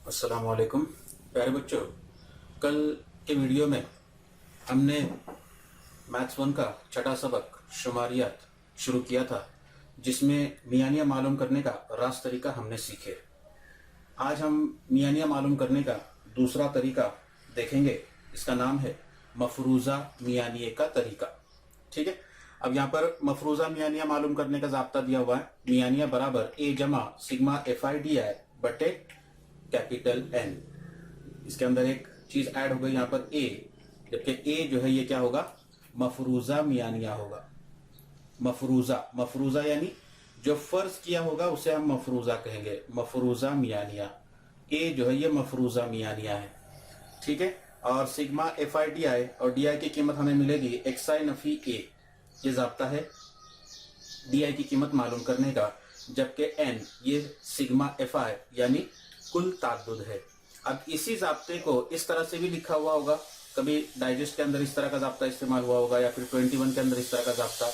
अस्सलाम वालेकुम प्यारे बच्चों। कल के वीडियो में हमने मैथ्स 1 का छठा सबक शुमारियात शुरू किया था, जिसमें मियानिया मालूम करने का रास्त तरीका हमने सीखे। आज हम मियानिया मालूम करने का दूसरा तरीका देखेंगे। इसका नाम है मफरूज़ा मियानिये का तरीका। ठीक है, अब यहाँ पर मफरूज़ा मियानिया मालूम करने का ज़ाब्ता दिया हुआ है। मियानिया बराबर ए जमा सिग्मा FIDI बटे कैपिटल N। इसके अंदर एक चीज ऐड हो गई यहाँ पर ए, जबकि ए जो है ये क्या होगा, मफरूज़ा मियानिया होगा। मफरूज़ा यानी जो फर्ज किया होगा उसे हम मफरूज़ा कहेंगे, मफरूज़ा मियानिया। ए जो है ये मफरूज़ा मियानिया है। ठीक है, और सिग्मा FIDI और DI की कीमत हमें मिलेगी XI नफी ए। ये ज़ाब्ता है DI की कीमत मालूम करने का, जबकि N ये सिग्मा FI यानी कुल ताद्दुद है। अब इसी ज़ाब्ते को इस तरह से भी लिखा हुआ होगा, कभी डाइजेस्ट के अंदर इस तरह का ज़ाब्ता इस्तेमाल हुआ होगा या फिर 21 के अंदर इस तरह का ज़ाब्ता।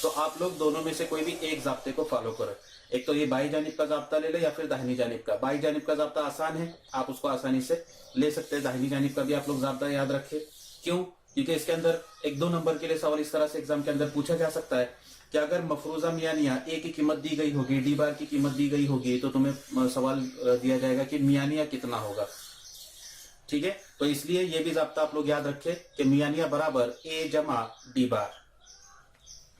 तो आप लोग दोनों में से कोई भी एक ज़ाब्ते को फॉलो करें। एक तो ये बाई जानिब का ज़ाब्ता ले ले या फिर दाहिनी जानिब का। बाई जानिब का ज़ाब्ता आसान है, आप उसको आसानी से ले सकते हैं। दाहिनी जानिब का भी आप लोग ज़ाब्ता याद रखें। क्यों? क्योंकि इसके अंदर 1-2 नंबर के लिए सवाल इस तरह से एग्जाम के अंदर पूछा जा सकता है कि अगर मफरूज़ा मियानिया ए की कीमत दी गई होगी, डी बार की कीमत दी गई होगी, तो तुम्हें सवाल दिया जाएगा कि मियानिया कितना होगा। ठीक है, तो इसलिए ये भी ज़ाब्ता आप लोग याद रखें कि मियानिया बराबर ए जमा डी बार,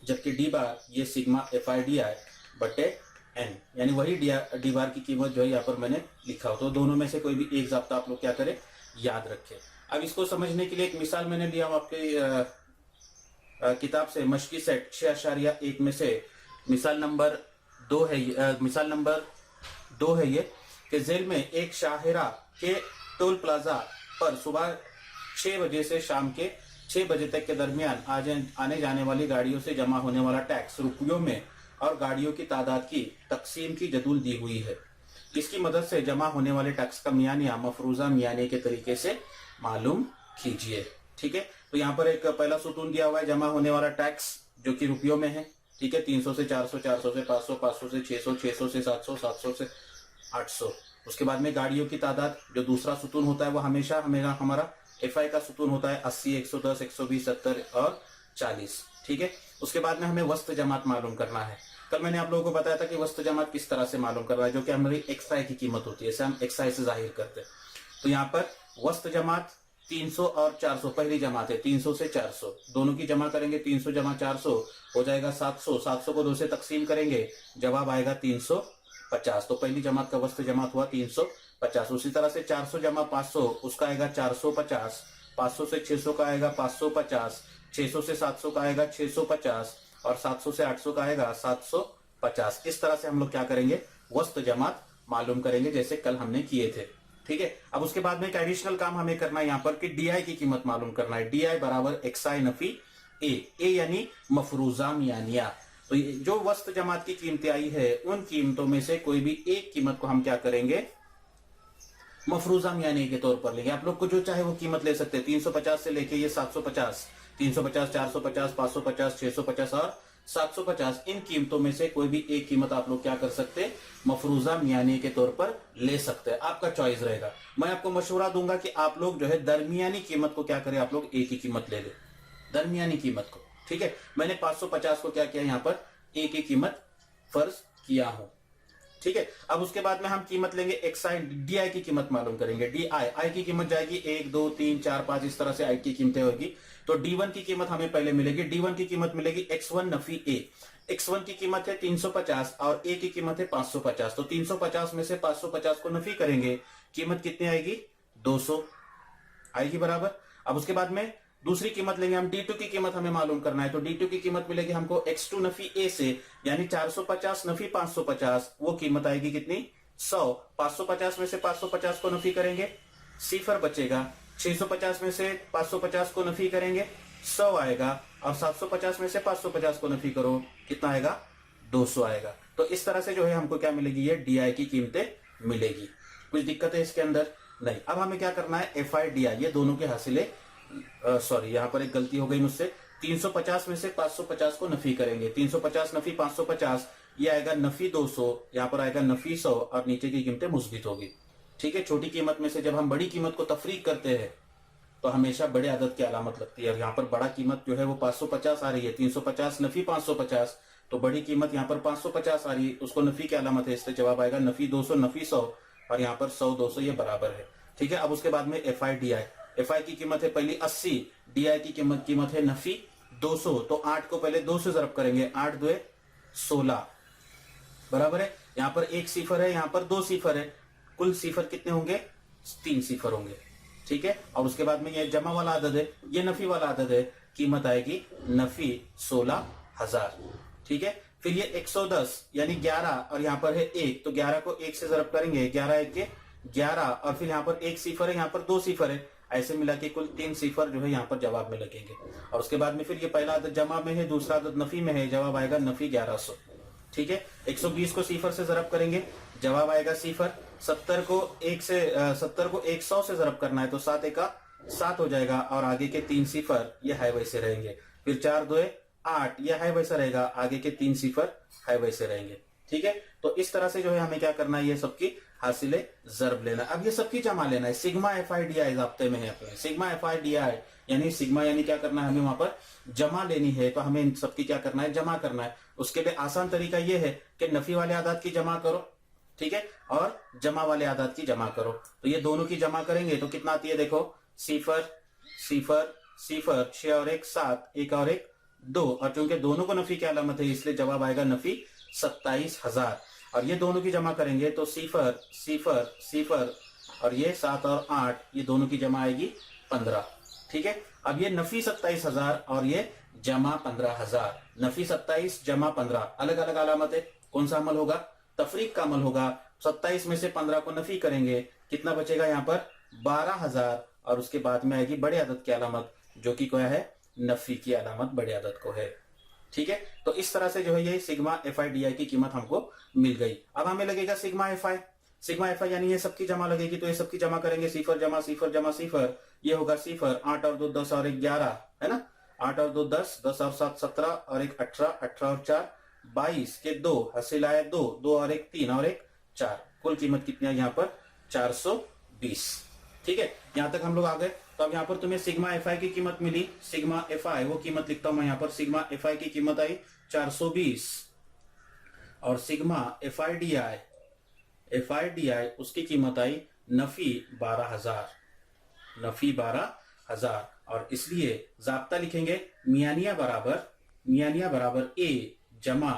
जबकि डी बार ये सिग्मा FIDI बटे N, यानी वही डी बार की कीमत जो है यहाँ पर मैंने लिखा हो। तो दोनों में से कोई भी एक ज़ाब्ता आप लोग क्या करें, याद रखें। अब इसको समझने के लिए एक मिसाल मैंने लिया हूं आपके किताब से, मशकी सेट 6.1 में से मिसाल नंबर 2 है ये कि जेल में एक शाहरा के टोल प्लाजा पर सुबह 6 बजे से शाम के 6 बजे तक के दरमियान आने जाने वाली गाड़ियों से जमा होने वाला टैक्स रुपयों में और गाड़ियों की तादाद की तकसीम की जदूल दी हुई है। इसकी मदद से जमा होने वाले टैक्स का मियानिया मफरूज़ा मियानिये के तरीके से मालूम कीजिए। ठीक है, तो यहाँ पर एक पहला सुतून दिया हुआ है, जमा होने वाला टैक्स जो कि रुपयों में है। ठीक है, 300 से 400, 400 से 500, 500 से 600, 600 से 700, 700 से 800। उसके बाद में गाड़ियों की तादाद, जो दूसरा सुतून होता है वो हमेशा हमारा FI का सुतून होता है, 80, 110, 120, 70 और 40। ठीक है, उसके बाद में हमें वस्त जमात मालूम करना है। कल मैंने आप लोगों को बताया था कि वस्त जमात किस तरह से मालूम करना है, जो कि हमारी XI की कीमत होती है, इसे हम XI से जाहिर करते हैं। तो यहाँ पर वस्त जमात 300 और 400 पहली जमात है, 300 से 400 दोनों की जमा करेंगे, 300 जमा 400 हो जाएगा 700। 700 को 2 से तकसीम करेंगे, जवाब आएगा 350। तो पहली जमात का वस्त जमात हुआ 350। उसी तरह से 400 जमा 500 उसका आएगा 450। 500 से 600 का आएगा 550। 600 से 700 का आएगा 650 और 700 से 800 का आएगा 750। इस तरह से हम लोग क्या करेंगे, वस्त जमात मालूम करेंगे, जैसे कल हमने किए थे। ठीक है, अब उसके बाद में एक एडिशनल काम हमें करना है यहाँ पर कि DI की कीमत मालूम करना है। DI बराबर XI नफी ए यानी मफरूज़ा मियानिया। तो जो वस्त जमात की कीमतें आई है, उन कीमतों में से कोई भी एक कीमत को हम क्या करेंगे, मफरूज़ा मियानिया के तौर पर लेंगे। आप लोग को जो चाहे वो कीमत ले सकते हैं, 350 से लेके ये 750, 350, 450, 550, 650 और 750। इन कीमतों में से कोई भी एक कीमत आप लोग क्या कर सकते हैं, मफरूज़ा मियानिये के तौर पर ले सकते हैं। आपका चॉइस रहेगा। मैं आपको मशवरा दूंगा कि आप लोग जो है दरमियानी कीमत को क्या करें, आप लोग ए की कीमत ले ले, दरमियानी कीमत को। ठीक है, मैंने 550 को क्या किया, यहाँ पर ए की कीमत फर्ज किया हूं। ठीक है, अब उसके बाद में हम कीमत लेंगे XI, DI की कीमत मालूम करेंगे। DI की कीमत जाएगी 1, 2, 3, 4, 5, इस तरह से I की कीमतें होगी। तो D1 की कीमत हमें पहले मिलेगी। D1 की कीमत मिलेगी X1 नफी ए। X1 की कीमत है 350 और A की कीमत है 550। तो 350 में से 550 को नफी करेंगे, कीमत कितनी आएगी, 200 आएगी बराबर। अब उसके बाद में दूसरी कीमत लेंगे हम, D2 की कीमत हमें मालूम करना है। तो D2 की कीमत मिलेगी हमको X2 नफी ए से, यानी 450 नफी 550, वो कीमत आएगी कितनी, 100। 550 में से 550 को नफी करेंगे, सिफर बचेगा। 650 में से 550 को नफी करेंगे, 100 आएगा। और 750 में से 550 को नफी करो, कितना आएगा, 200 आएगा। तो इस तरह से जो है हमको क्या मिलेगी, ये DI की कीमतें मिलेगी। कुछ दिक्कत है इसके अंदर नहीं। अब हमें क्या करना है, FIDI, ये दोनों के हासिले, सॉरी यहाँ पर एक गलती हो गई मुझसे। 350 में से 550 को नफी करेंगे, 350 नफी 550, ये आएगा नफी 200, यहाँ पर आएगा नफी 100 और नीचे की कीमतें मुस्बित होगी। ठीक है, छोटी कीमत में से जब हम बड़ी कीमत को तफरीक करते हैं तो हमेशा बड़े आदद की अलामत लगती है। यहाँ पर बड़ा कीमत जो है वो 550 आ रही है, 350 नफी 550, तो बड़ी कीमत यहाँ पर 550 आ रही है, उसको नफी की अलामत है, इसलिए जवाब आएगा नफी 200 नफी 100, और यहाँ पर 100 200 ये बराबर है। ठीक है, अब उसके बाद में F I D I. F I की कीमत है पहली 80, डी आई की कीमत है नफी 200, तो 8 को पहले 2 से ज़रब करेंगे, 8 2 16 बराबर है। यहाँ पर एक सिफर है, यहाँ पर 2 सिफर है, कुल सिफर कितने होंगे, 3 सिफर होंगे। ठीक है, और उसके बाद में ये जमा वाला आदद है, ये नफी वाला आदद है, कीमत आएगी नफी 16,000। ठीक है, फिर ये 110 यानी 11 और यहाँ पर है 1, तो 11 को 1 से ज़रब करेंगे, 11 1 के 11, और फिर यहाँ पर एक सिफर है, यहाँ पर 2 सिफर है, ऐसे मिला के कुल 3 सिफर जो है यहाँ पर जवाब में लगेंगे। और उसके बाद में फिर ये पहला आदद जमा में है, दूसरा आदद नफी में है, जवाब आएगा नफी 1100। ठीक है, 120 को सिफर से ज़रब करेंगे, जवाब आएगा सिफर। 70 को 100 से ज़रब करना है, तो 7 एका 7 हो जाएगा, और आगे के 3 सिफर ये है वैसे रहेंगे। फिर 4 2 8, ये है वैसा रहेगा, आगे के 3 सिफर है वैसे रहेंगे। ठीक है, तो इस तरह से जो है हमें क्या करना है, ये सबकी हासिले ज़रब लेना। अब ये सबकी जमा लेना है। Sigma F I D I ज़ाब्ते में है अपने, sigma F I D I यानी सिग्मा यानी क्या करना है, हमें वहां पर जमा लेनी है, तो हमें इन सबकी क्या करना है, जमा करना है। उसके लिए आसान तरीका ये है कि नफी वाले आदाद की जमा करो, ठीक है, और जमा वाले आदाद की जमा करो। तो ये दोनों की जमा करेंगे तो कितना आती है, देखो, सिफर सिफर सिफर, 6 और 1 7, 1 और 1 2, और चूंकि दोनों को नफी की अलामत है इसलिए जवाब आएगा नफी 27,000। और ये दोनों की जमा करेंगे तो सिफर सिफर सिफर, और ये 7 और 8, ये दोनों की जमा आएगी 15। ठीक है, अब ये नफी 27,000 और ये जमा 15,000, नफी 27 जमा 15, अलग अलग अलामत है। कौन सा अमल होगा, तफरीक का अमल होगा। 27 में से 15 को नफी करेंगे, कितना बचेगा यहाँ पर 12,000, और उसके बाद में आएगी बड़े आदद की अलामत, जो कि क्या है, नफी की अलामत बड़े आदद को है। ठीक है, तो इस तरह से जो है ये सिग्मा एफ आई डी आई की कीमत हमको मिल गई। अब हमें लगेगा सिग्मा एफ आई। सिग्मा एफ आई यानी ये सबकी जमा लगेगी, तो ये सबकी जमा करेंगे, सिफर जमा सिफर, ये होगा सिफर, 8 और 2 10 और 1 11, है ना, 8 और 2 10, 10 और 7 17, और 1 18, 18 और 4 22 के 2 हासिल आया 2, 2 और 1 3 और 1 4, कुल कीमत कितनी है यहाँ पर 420। ठीक है, यहाँ तक हम लोग आ गए। तो अब यहाँ पर तुम्हें सिग्मा एफ आई की कीमत मिली, सिग्मा एफ आई वो कीमत लिखता हूं मैं यहाँ पर, सिग्मा एफ आई की कीमत आई 420, और सिग्मा एफ आई डी आई उसकी कीमत आई नफी 12,000, नफी 12,000। और इसलिए जाब्ता लिखेंगे मियानिया बराबर ए जमा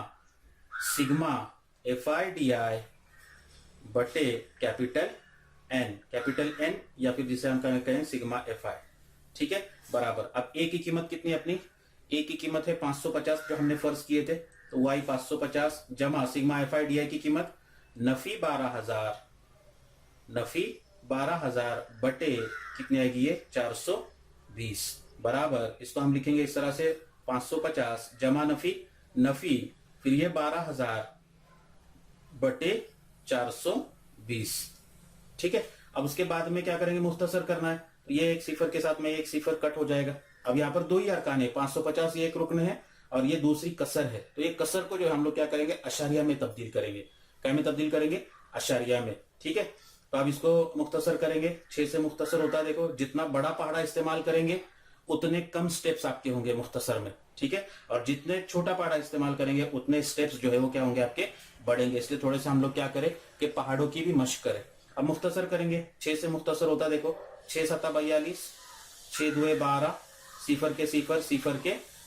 सिग्मा एफ आई डी आई बटे कैपिटल एन, या फिर जिसे हम कहें सिग्मा एफ आई। ठीक है, बराबर। अब ए की कीमत कितनी है अपनी, ए की कीमत है 550 जो हमने फर्ज किए थे, तो वो आई 550 जमा सिग्मा एफ आई डी आई की कीमत नफी 12,000 बटे कितनी आएगी ये 420, बराबर। इसको हम लिखेंगे इस तरह से 550 जमा नफी फिर ये 12,000 बटे 420। ठीक है, अब उसके बाद में क्या करेंगे, मुख्तसर करना है, तो ये एक सिफर के साथ में एक सिफर कट हो जाएगा। अब यहाँ पर 2 ही अरकान है, 550 ये एक रुकन है और ये दूसरी कसर है, तो ये कसर को जो हम लोग क्या करेंगे, अशारिया में तब्दील करेंगे। क्या में तब्दील करेंगे, अशारिया में। ठीक है, तो अब इसको मुख्तसर करेंगे, 6 से मुख्तसर होता है। देखो, जितना बड़ा पहाड़ा इस्तेमाल करेंगे उतने कम स्टेप्स आपके होंगे मुख्तसर में। ठीक है, और जितने छोटा पहाड़ा इस्तेमाल करेंगे उतने स्टेप्स जो है वो क्या होंगे, आपके बढ़ेंगे। इसलिए थोड़े से हम लोग क्या करें कि पहाड़ों की भी मशक करें। अब मुख्तसर करेंगे, 6 से मुख्तसर होता है। देखो, 6 7 42, 6 2 12, सिफर के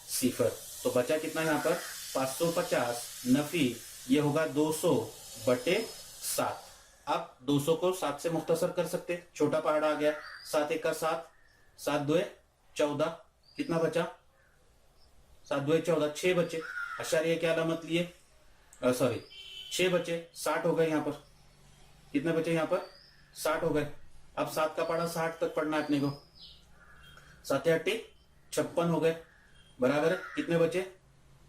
सिफर, तो बचा कितना यहाँ पर 550 नफी, ये होगा 200 बटे 7। अब 200 को 7 से मुख्तसर कर सकते, छोटा पहाड़ा आ गया, 7 1 का 7, 7 2 14, कितना बचा 7 2 14, 6 बचे, अशारिया की अलामत लिए, सॉरी 6 बचे, 60 हो गए। यहाँ पर कितने बचे, यहाँ पर 60 हो गए। अब 7 का पढ़ा 60 तक पढ़ना है अपने को, 7 8 56 हो गए, बराबर। कितने बचे,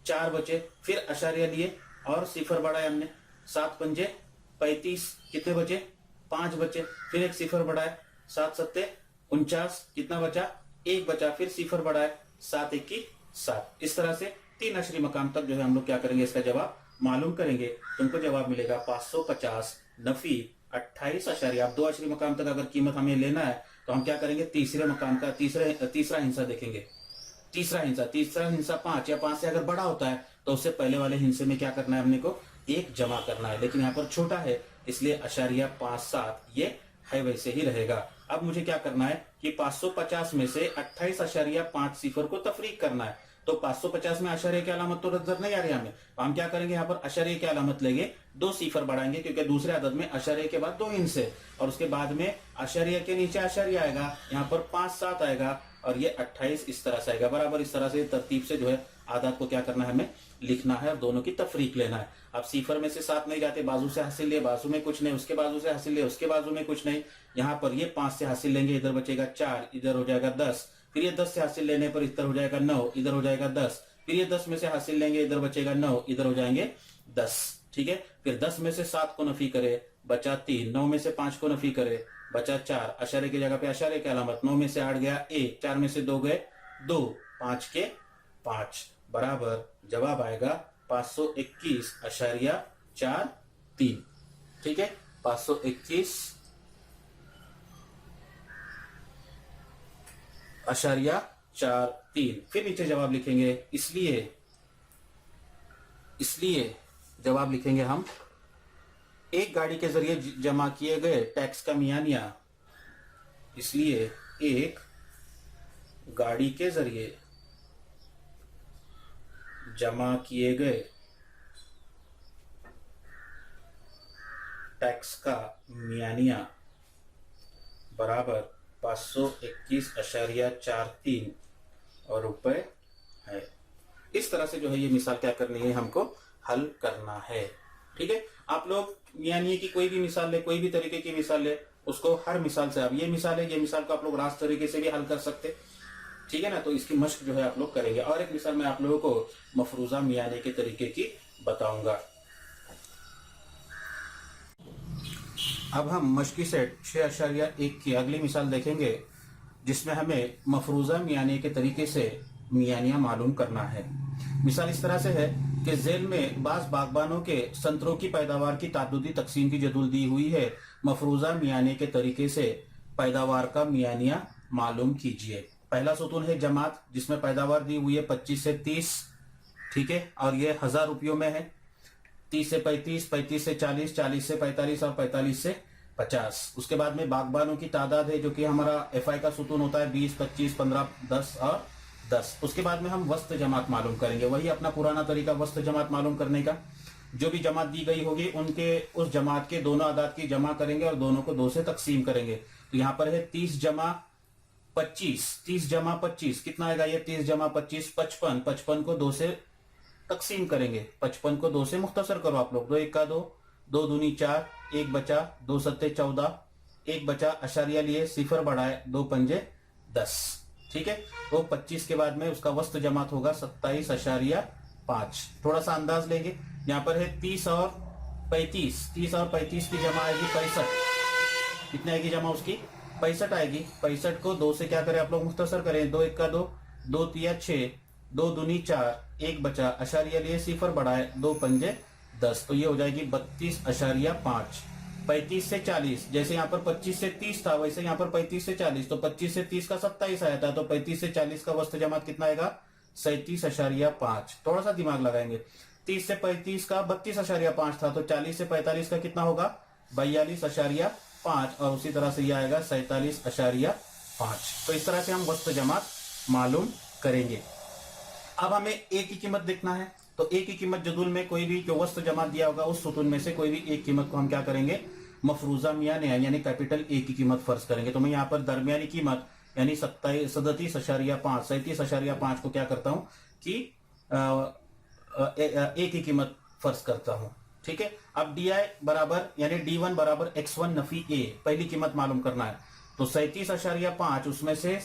4 बचे, फिर अशारिया लिए और सिफर बढ़ाया हमने, 7 पंजे 35, कितने बचे 5 बचे, फिर एक सिफर बढ़ाया, 7 7 49, कितना बचा 1 बचा, फिर सिफर बढ़ाया, 7 1 की 7। इस तरह से 3 अशरी मकाम तक जो है हम लोग क्या करेंगे, इसका जवाब मालूम करेंगे। तुमको जवाब मिलेगा 550 नफी 28 अशारिया। अब दो अशरी मकाम तक अगर कीमत हमें लेना है तो हम क्या करेंगे, तीसरे मकाम का तीसरा हिस्सा देखेंगे। तीसरा हिस्सा 5 या 5 से अगर बड़ा होता है तो उससे पहले वाले हिस्से में क्या करना है, हमने को 1 जमा करना है, लेकिन यहाँ पर छोटा है इसलिए अशारिया 57 ये है वैसे ही रहेगा। अब मुझे क्या करना है कि 550 में से 28.5 सिफर को तफरीक करना है। तो 550 में अशरिया की अलामत तो नजर नहीं आ रही हमें, तो हम क्या करेंगे, यहाँ पर अशरिया की अलामत लेंगे, 2 सिफर बढ़ाएंगे क्योंकि दूसरे अदद में अशरिया के बाद 2 हिस्से है और उसके बाद में अशरिया के नीचे अशरिया आएगा, यहाँ पर 5-7 आएगा और ये 28 इस तरह से आएगा। बराबर इस तरह से तरतीब से जो है आदात को क्या करना है, हमें लिखना है और दोनों की तफरीक लेना है। अब सिफर में से 7 नहीं जाते, बाजू से हासिल ले, बाजू में कुछ नहीं, उसके बाजू से हासिल ले, उसके बाजू में कुछ नहीं, यहाँ पर ये 5 से हासिल लेंगे, इधर बचेगा 4, इधर हो जाएगा 10, फिर ये 10 से हासिल लेने पर इधर हो जाएगा 9, इधर हो जाएगा 10, फिर ये 10 में से हासिल लेंगे, इधर बचेगा 9, इधर हो जाएंगे 10। ठीक है, फिर 10 में से 7 को नफी करे, बचा 3, 9 में से 5 को नफी करे, बचा 4, अशारे की जगह पे अशारे की अलामत, 9 में से 8 गया 1, 4 में से 2 गए 2, 5 के 5, बराबर जवाब आएगा 521.43। ठीक है, 521.43। फिर नीचे जवाब लिखेंगे, इसलिए जवाब लिखेंगे हम, एक गाड़ी के जरिए जमा किए गए टैक्स का मियानिया, इसलिए एक गाड़ी के जरिए जमा किए गए टैक्स का मियानिया बराबर 521.43 और रुपए है। इस तरह से जो है ये मिसाल क्या करनी है, हमको हल करना है। ठीक है, आप लोग मियानिये की कोई भी मिसाल ले, कोई भी तरीके की मिसाल ले, उसको हर मिसाल से, अब ये मिसाल है, ये मिसाल को आप लोग रास्त तरीके से भी हल कर सकते, ठीक है ना। तो इसकी मश्क जो है आप लोग करेंगे। और एक मिसाल मैं आप लोगों को मफरूजा मियाने के तरीके की बताऊंगा। अब हम मश्की सेट 6.1 की अगली मिसाल देखेंगे, जिसमें हमें मफरूजा मियाने के तरीके से मियानिया मालूम करना है। मिसाल इस तरह से है कि जेल में बाज बागबानों के संतरों की पैदावार की तादुदी तकसीम की जदूल दी हुई है, मफरूजा मियाने के तरीके से पैदावार का मियानिया मालूम कीजिए। पहला सुतून है जमात, जिसमें पैदावार दी हुई है 25 से 30, ठीक है, और ये 1000 रुपयों में है। 30 से 35, 35 से 40, 40 से 45 और 45 से 50। उसके बाद में बागबानों की तादाद है, जो कि हमारा एफआई का सुतून होता है 20, 25, 15, 10 और 10। उसके बाद में हम वस्त जमात मालूम करेंगे, वही अपना पुराना तरीका वस्त जमात मालूम करने का। जो भी जमात दी गई होगी उनके उस जमात के दोनों आदाद की जमा करेंगे और दोनों को 2 से तकसीम करेंगे। तो यहाँ पर है 30 जमा 25, 30 जमा 25 कितना आएगा, ये 30 जमा 25 55, 55 को 2 से तकसीम करेंगे, 55 को 2 से मुख्तसर करो आप लोग, 2 1 का 2, 2 दूनी 4, 1 बचा, 2 सत्ते 14, 1 बचा, अशारिया लिए, सिफर बढ़ाए, 2 पंजे 10। ठीक है, तो 25 के बाद में उसका वस्त जमात होगा 27.5। थोड़ा सा अंदाज लेंगे, यहाँ पर है 30 और 35, 30 और 35 की जमा आएगी 65। कितने आएगी जमा उसकी, 65 आएगी। 65 को 2 से क्या करें आप लोग, मुख्तसर करें, 2 1 का 2, 2 तिया 6, 2 दूनी 4, 1 बचा, अशारिया लिए, सिफर बढ़ाए, 2 पंजे 10, तो ये हो जाएगी 32.5। 35 से 40, जैसे यहाँ पर 25 से 30 था, वैसे यहाँ पर 35 से 40, तो 25 से 30 का 27 आया था, तो 35 से 40 का वस्त जमात कितना आएगा, 37.5। थोड़ा सा दिमाग लगाएंगे, 30 से 35 का 32.5 था, तो 40 से 45 का कितना होगा, 42.5, और उसी तरह से ये आएगा 47.5। तो इस तरह से हम वस्त जमात मालूम करेंगे। अब हमें ए की कीमत देखना है, तो ए की कीमत जदूल में कोई भी जो वस्त जमात दिया होगा उस सुतून में से कोई भी एक कीमत को हम क्या करेंगे, मफरूजा मियाने यानी कैपिटल ए की कीमत फर्ज करेंगे। तो मैं यहाँ पर दरमियानी कीमत यानी 37.5 को क्या करता हूँ कि ए की कीमत फर्ज करता हूँ। ठीक है, अब डी आई बराबर यानी D1 बराबर x1 नफी ए, पहली कीमत मालूम करना है। तो 37.5 उसमें से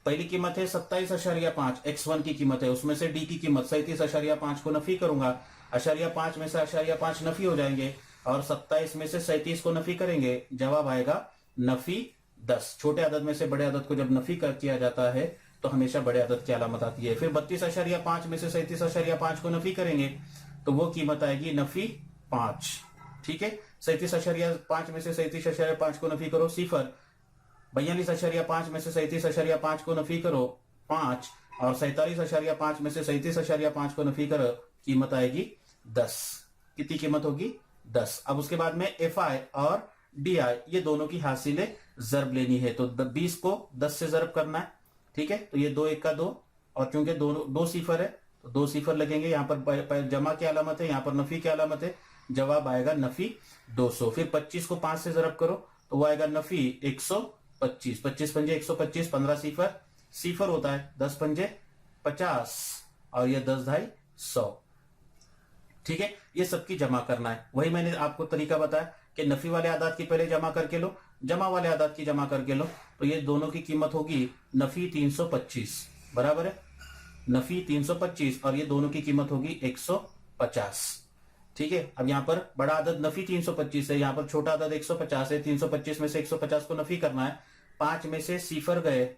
पहली कीमत है 27.5, x1 की कीमत है, उसमें से d की कीमत 37.5 को नफी करूंगा, 0.5 में से 0.5 नफी हो जाएंगे और 27 में से 37 को नफी करेंगे, जवाब आएगा नफी 10। छोटे अदद में से बड़े अदद को जब नफी किया जाता है तो हमेशा बड़े अदद की अलामत आती है। फिर 32.5 में से 37.5 को नफी करेंगे तो वो कीमत आएगी नफी 5। ठीक है। 37.5 में से 37.5 को नफी करो, 0। 42.5 में से 37.5 को नफी करो, 5। और 47.5 में से 37.5 को नफी करो, कीमत आएगी 10। कितनी कीमत होगी? 10। अब उसके बाद में एफ आई और डी आई ये दोनों की हासिल जरब लेनी है, तो 20 को 10 से जरब करना है, ठीक है। तो ये 2 1 का 2, और क्योंकि दो सिफर है तो 2 सिफर लगेंगे। यहाँ पर जमा की अलामत है, यहाँ पर नफी की अलामत है, जवाब आएगा नफी 200। फिर 25 को 5 से जरब करो तो वो आएगा नफी 125। 25 पंजे 125, 15 सिफर, सिफर होता है 10 पंजे 50, और ये 10 ढाई 100, ठीक है। ये सबकी जमा करना है। वही मैंने आपको तरीका बताया कि नफी वाले आदाद की पहले जमा करके लो, जमा वाले आदाद की जमा करके लो, तो ये दोनों की कीमत होगी नफी 325, बराबर है, नफी 325, और ये दोनों की कीमत होगी 150, ठीक है। अब यहाँ पर बड़ा आदद नफी 325 है, यहाँ पर छोटा आदद 150 है। 325 में से 150 को नफी करना है। 5 में से सिफर गए,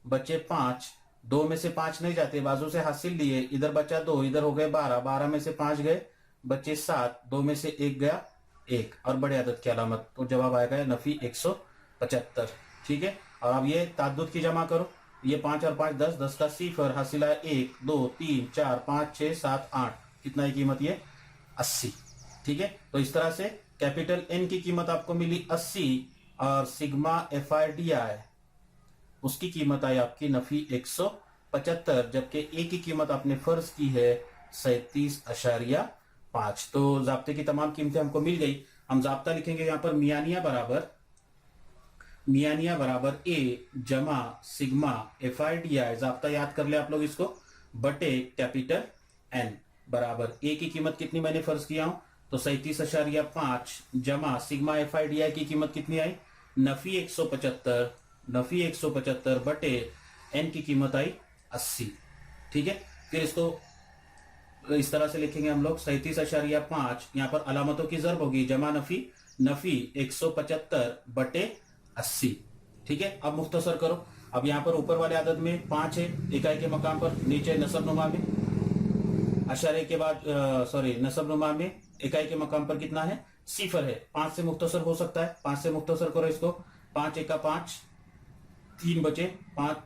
बचे 5। 2 में से 5 नहीं जाते, बाजू से हासिल लिए, इधर बचा 2, इधर हो गए 12। 12 में से 5 गए, बचे 7। 2 में से 1 गया 1, और बड़े आदद की अलामत, तो जवाब आएगा नफी 175, ठीक है। और अब ये ताद्दुद की जमा करो, ये 5 और 5 10, 10 का सिफर, हासिल है 1 2 3 4 5 6 7 8, कितना है कीमत? ये 80, ठीक है। तो इस तरह से कैपिटल एन की कीमत आपको मिली 80, और सिग्मा एफ आई डी आई उसकी कीमत आई आपकी नफी 175, जबकि ए की कीमत आपने फर्ज की है 37.5। तो जाब्ते की तमाम कीमतें हमको मिल गई। हम जाब्ता लिखेंगे यहाँ पर मियानिया बराबर ए जमा सिग्मा एफ आई डी आई, जाब्ता याद कर ले आप लोग इसको, बटे कैपिटल एन बराबर ए की कीमत कितनी मैंने फर्ज किया हूं, तो 37.5 जमा सिग्मा एफ आई डी आई की कीमत कितनी आई? नफी 175, नफी 175 बटे एन की कीमत आई 80, ठीक है। फिर इसको इस तरह से लिखेंगे हम लोग 37.5, यहाँ पर अलामतों की जरब होगी, जमा नफी, नफी 175 बटे 80, ठीक है। अब मुख्तसर करो। अब यहाँ पर ऊपर वाले आदद में 5 है इकाई के मकाम पर, नीचे नसब नुमा में अशारे के बाद नसब नुमा में इकाई के मकाम पर कितना है? सिफर है। 5 से मुख्तसर हो सकता है, 5 से मुख्तसर करो इसको। 5 1 का 5, 3 बचे, 5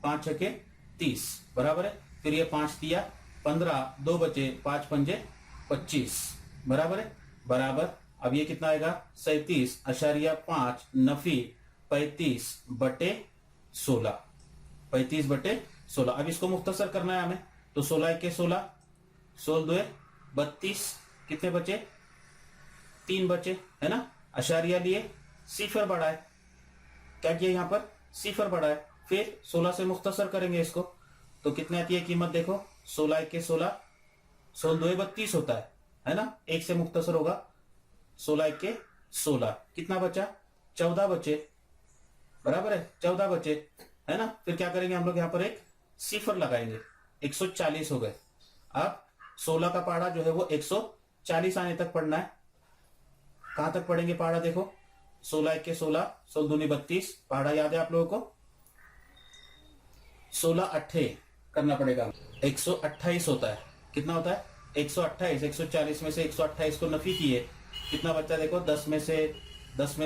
5 6 30, बराबर है। फिर ये 5 दिया 15, 2 बचे, 5 पंजे 25, बराबर है, बराबर। अब ये कितना आएगा? 37.5 नफी 35 बटे 16, 35 बटे 16। अब इसको मुख्तसर करना है हमें, तो 16 1 के 16, 16 2 32, कितने बचे? 3 बचे, है ना। अशारिया लिए, सिफर बढ़ा है, क्या किया यहाँ पर? सिफर बढ़ा है। फिर 16 से मुख्तसर करेंगे इसको, तो कितने आती है कीमत? देखो 16 1 के 16, 16 2 32 होता है ना। 1 से मुख्तसर होगा, 16 1 के 16, कितना बचा? 14 बचे, बराबर है, 14 बचे, है ना। फिर क्या करेंगे हम लोग? यहाँ पर एक सिफर लगाएंगे, 140 हो गए। अब 16 का पहाड़ा जो है वो 140 आने तक पढ़ना है। कहां तक पढ़ेंगे पहाड़ा? देखो 16 1 के 16, 16 दूनी 32, पहाड़ा याद है आप लोगों को? 16 अट्ठे करना पड़ेगा, 128 होता है। कितना होता है? 128। 140 में से 128 को नफी किए, कितना बच्चा? देखो 10 में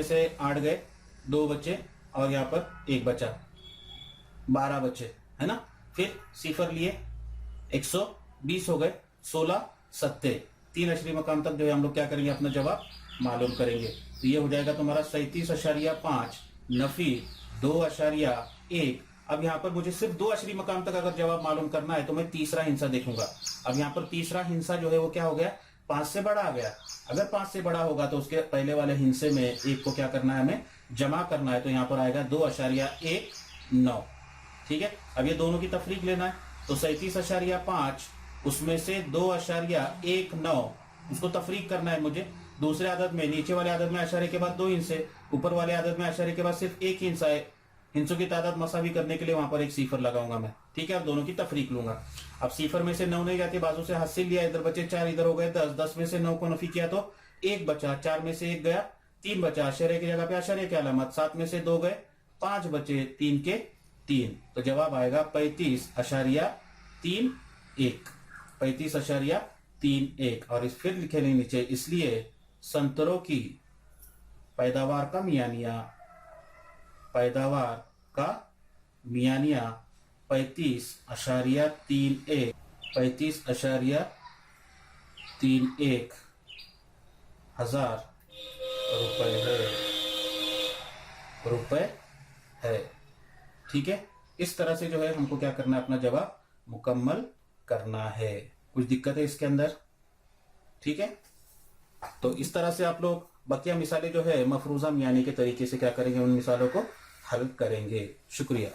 से 8 गए, 2 बचे, और यहाँ पर 1 बचा, 12 बचे, है ना। फिर सिफर लिए, 120 हो गए, 16 सत्ते, 3 अशरी मकाम तक जो है हम लोग क्या करेंगे? अपना जवाब मालूम करेंगे। तो ये हो जाएगा तुम्हारा 37.5 नफी 2.1। अब यहाँ पर मुझे सिर्फ 2 अशरी मकाम तक अगर जवाब मालूम करना है तो मैं तीसरा हिस्सा देखूंगा। अब यहाँ पर तीसरा हिस्सा जो है वो क्या हो गया? 5 से बड़ा आ गया। अगर 5 से बड़ा होगा तो उसके पहले वाले हिस्से में 1 को क्या करना है? हमें जमा करना है। तो यहाँ पर आएगा 2.19, ठीक है। अब ये दोनों की तफरीक लेना है, तो 37.5 उसमें से 2.19 उसको तफरीक करना है मुझे। दूसरे आदत में, नीचे वाले आदत में अशारे के बाद 2 हिस्से, ऊपर वाले आदत में अशारे के बाद सिर्फ 1 हिस्सा है। हिंसों की तादाद मसावी करने के लिए वहां पर एक सिफर लगाऊंगा मैं, ठीक है। अब दोनों की तफरीक लूंगा। अब सिफर में से 9 नहीं जाती, बाजू से हासिल लिया, इधर बचे 4, इधर हो गए 10। 10 में से 9 को नफी किया तो 1 बचा, 4 में से 1 गया, 3 बचा, अशरे की जगह पे अशरे की अलामत। 7 में से 2 गए, 5 बचे, 3 के 3, तो जवाब आएगा 35.31, 35.31। और इस फिर लिखेंगे नीचे, इसलिए संतरों की पैदावार का मियानिया 35.31 हजार रुपए है। ठीक है, इस तरह से जो है हमको क्या करना है, अपना जवाब मुकम्मल करना है। कुछ दिक्कत है इसके अंदर? ठीक है, तो इस तरह से आप लोग बकिया मिसालें जो है मफरूजा मियानी के तरीके से क्या करेंगे, उन मिसालों को हल करेंगे। शुक्रिया।